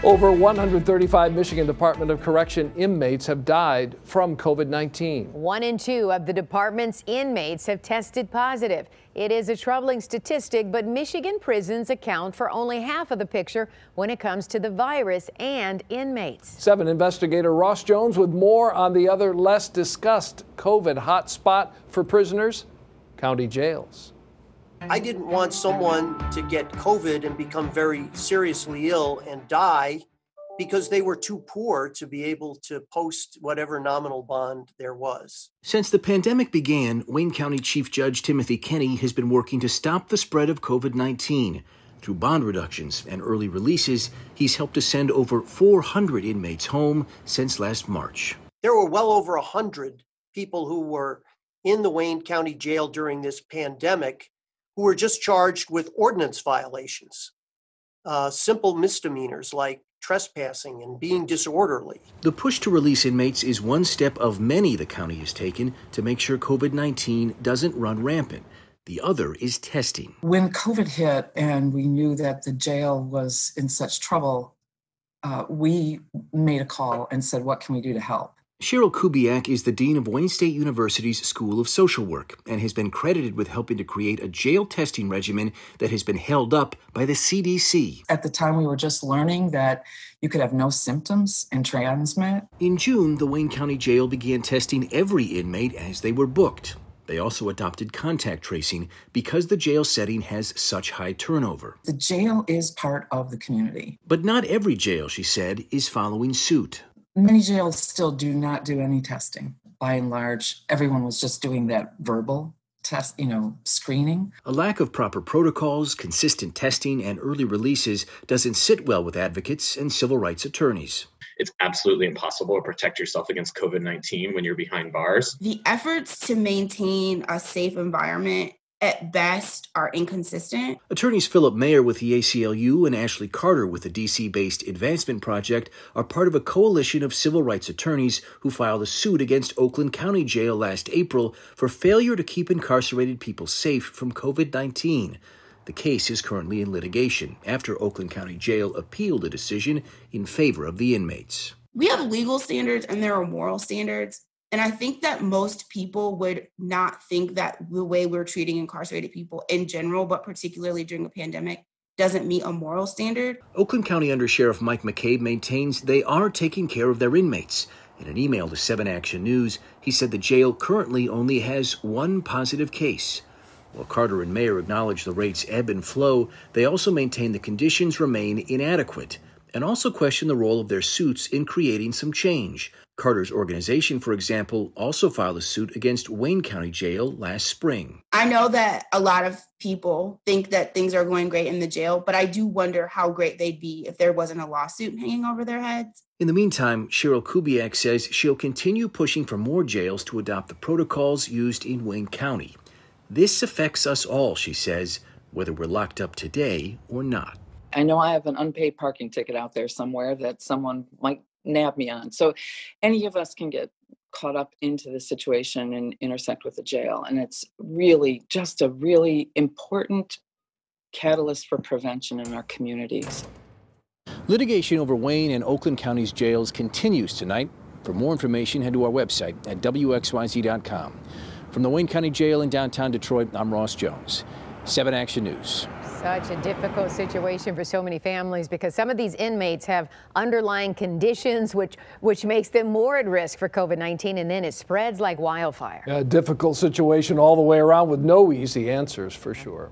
Over 135 Michigan Department of Correction inmates have died from COVID-19. 1 in 2 of the department's inmates have tested positive. It is a troubling statistic, but Michigan prisons account for only half of the picture when it comes to the virus and inmates. 7 investigator Ross Jones with more on the other less discussed COVID hotspot for prisoners, county jails. I didn't want someone to get COVID and become very seriously ill and die because they were too poor to be able to post whatever nominal bond there was. Since the pandemic began, Wayne County Chief Judge Timothy Kenny has been working to stop the spread of COVID-19. Through bond reductions and early releases, he's helped to send over 400 inmates home since last March. There were well over 100 people who were in the Wayne County Jail during this pandemic who were just charged with ordinance violations, simple misdemeanors like trespassing and being disorderly. The push to release inmates is one step of many the county has taken to make sure COVID-19 doesn't run rampant. The other is testing. When COVID hit and we knew that the jail was in such trouble, we made a call and said, what can we do to help? Cheryl Kubiak is the dean of Wayne State University's School of Social Work and has been credited with helping to create a jail testing regimen that has been held up by the CDC. At the time, we were just learning that you could have no symptoms and transmit. In June, the Wayne County Jail began testing every inmate as they were booked. They also adopted contact tracing because the jail setting has such high turnover. The jail is part of the community. But not every jail, she said, is following suit. Many jails still do not do any testing. By and large, everyone was just doing that verbal test, screening. A lack of proper protocols, consistent testing, and early releases doesn't sit well with advocates and civil rights attorneys. It's absolutely impossible to protect yourself against COVID-19 when you're behind bars. The efforts to maintain a safe environment at best are inconsistent. Attorneys Philip Mayer with the ACLU and Ashley Carter with the DC-based Advancement Project are part of a coalition of civil rights attorneys who filed a suit against Oakland County Jail last April for failure to keep incarcerated people safe from COVID-19. The case is currently in litigation after Oakland County Jail appealed a decision in favor of the inmates. We have legal standards and there are moral standards. And I think that most people would not think that the way we're treating incarcerated people in general, but particularly during a pandemic, doesn't meet a moral standard. Oakland County Undersheriff Mike McCabe maintains they are taking care of their inmates. In an email to 7 Action News, he said the jail currently only has 1 positive case. While Carter and Mayer acknowledge the rates ebb and flow, they also maintain the conditions remain inadequate and also question the role of their suits in creating some change. Carter's organization, for example, also filed a suit against Wayne County Jail last spring. I know that a lot of people think that things are going great in the jail, but I do wonder how great they'd be if there wasn't a lawsuit hanging over their heads. In the meantime, Cheryl Kubiak says she'll continue pushing for more jails to adopt the protocols used in Wayne County. This affects us all, she says, whether we're locked up today or not. I know I have an unpaid parking ticket out there somewhere that someone might nab me on. So any of us can get caught up into the situation and intersect with the jail. And it's really just a really important catalyst for prevention in our communities. Litigation over Wayne and Oakland County's jails continues tonight. For more information, head to our website at WXYZ.com. From the Wayne County Jail in downtown Detroit, I'm Ross Jones, 7 Action News. Such a difficult situation for so many families because some of these inmates have underlying conditions which makes them more at risk for COVID-19, and then it spreads like wildfire. A difficult situation all the way around with no easy answers, for sure.